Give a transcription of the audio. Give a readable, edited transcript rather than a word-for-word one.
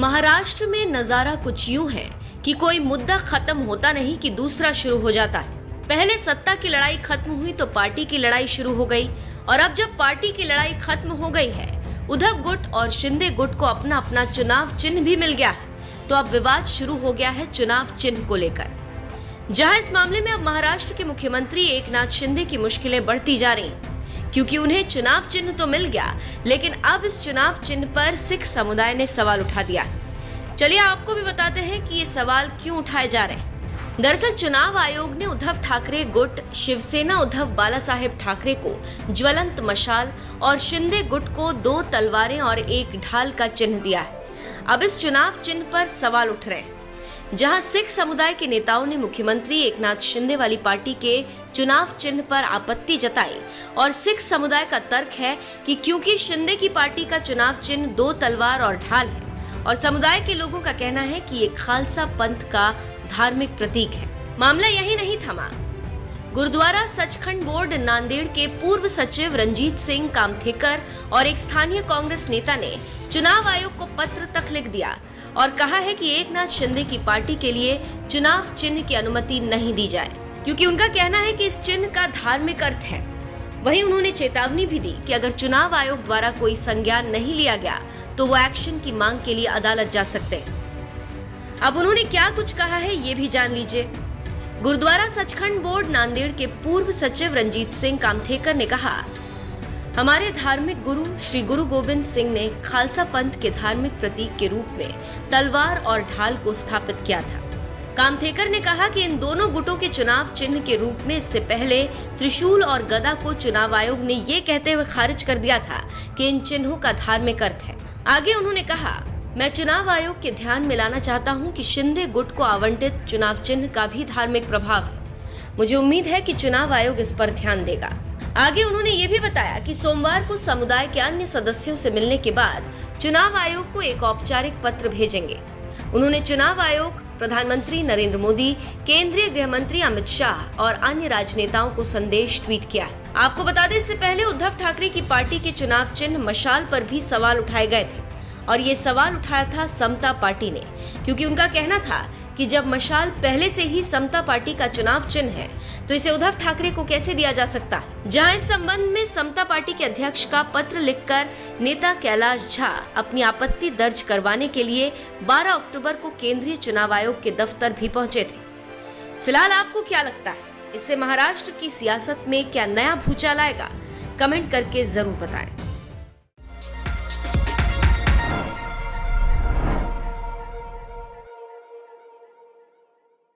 महाराष्ट्र में नजारा कुछ यूं है कि कोई मुद्दा खत्म होता नहीं कि दूसरा शुरू हो जाता है। पहले सत्ता की लड़ाई खत्म हुई तो पार्टी की लड़ाई शुरू हो गई और अब जब पार्टी की लड़ाई खत्म हो गई है, उद्धव गुट और शिंदे गुट को अपना अपना चुनाव चिन्ह भी मिल गया है, तो अब विवाद शुरू हो गया है चुनाव चिन्ह को लेकर। जहां इस मामले में अब महाराष्ट्र के मुख्यमंत्री एकनाथ शिंदे की मुश्किलें बढ़ती जा रही, क्योंकि उन्हें चुनाव चिन्ह तो मिल गया, लेकिन अब इस चुनाव चिन्ह पर सिख समुदाय ने सवाल उठा दिया। चलिए आपको भी बताते हैं कि ये सवाल क्यों उठाए जा रहे हैं। दरअसल चुनाव आयोग ने उद्धव ठाकरे गुट, शिवसेना उद्धव बाला साहेब ठाकरे को ज्वलंत मशाल और शिंदे गुट को 2 तलवारें और 1 ढाल का चिन्ह दिया है। अब इस चुनाव चिन्ह पर सवाल उठ रहे हैं, जहां सिख समुदाय के नेताओं ने मुख्यमंत्री एकनाथ शिंदे वाली पार्टी के चुनाव चिन्ह पर आपत्ति जताई और सिख समुदाय का तर्क है कि क्योंकि शिंदे की पार्टी का चुनाव चिन्ह 2 तलवार और ढाल है और समुदाय के लोगों का कहना है कि ये खालसा पंथ का धार्मिक प्रतीक है। मामला यही नहीं थमा। गुरुद्वारा सचखंड बोर्ड नांदेड़ के पूर्व सचिव रंजीत सिंह कामथेकर और एक स्थानीय कांग्रेस नेता ने चुनाव आयोग को पत्र तक लिख दिया और कहा है कि एकनाथ शिंदे की पार्टी के लिए चुनाव चिन्ह की अनुमति नहीं दी जाए, क्योंकि उनका कहना है कि इस चिन्ह का धार्मिक अर्थ है। वहीं उन्होंने चेतावनी भी दी कि अगर चुनाव आयोग द्वारा कोई संज्ञान नहीं लिया गया तो वो एक्शन की मांग के लिए अदालत जा सकते हैं। अब उन्होंने क्या कुछ कहा है ये भी जान लीजिए। गुरुद्वारा सचखंड बोर्ड नांदेड़ के पूर्व सचिव रंजीत सिंह कामथेकर ने कहा, हमारे धार्मिक गुरु श्री गुरु गोविंद सिंह ने खालसा पंथ के धार्मिक प्रतीक के रूप में तलवार और ढाल को स्थापित किया था। कामथेकर ने कहा कि इन दोनों गुटों के चुनाव चिन्ह के रूप में इससे पहले त्रिशूल और गदा को चुनाव आयोग ने ये कहते हुए खारिज कर दिया था कि इन चिन्हों का धार्मिक अर्थ है। आगे उन्होंने कहा, मैं चुनाव आयोग के ध्यान में लाना चाहता हूं कि शिंदे गुट को आवंटित चुनाव चिन्ह का भी धार्मिक प्रभाव है। मुझे उम्मीद है कि चुनाव आयोग इस पर ध्यान देगा। आगे उन्होंने ये भी बताया कि सोमवार को समुदाय के अन्य सदस्यों से मिलने के बाद चुनाव आयोग को एक औपचारिक पत्र भेजेंगे। उन्होंने चुनाव आयोग, प्रधानमंत्री नरेंद्र मोदी, केंद्रीय गृह मंत्री अमित शाह और अन्य राजनेताओं को संदेश ट्वीट किया है। आपको बता दें, इससे पहले उद्धव ठाकरे की पार्टी के चुनाव चिन्ह मशाल पर भी सवाल उठाए गए थे और ये सवाल उठाया था समता पार्टी ने, क्योंकि उनका कहना था कि जब मशाल पहले से ही समता पार्टी का चुनाव चिन्ह है तो इसे उद्धव ठाकरे को कैसे दिया जा सकता है। जहां इस संबंध में समता पार्टी के अध्यक्ष का पत्र लिखकर नेता कैलाश झा अपनी आपत्ति दर्ज करवाने के लिए 12 अक्टूबर को केंद्रीय चुनाव आयोग के दफ्तर भी पहुंचे थे। फिलहाल आपको क्या लगता है, इससे महाराष्ट्र की सियासत में क्या नया भूचाल आएगा? कमेंट करके जरूर बताएं।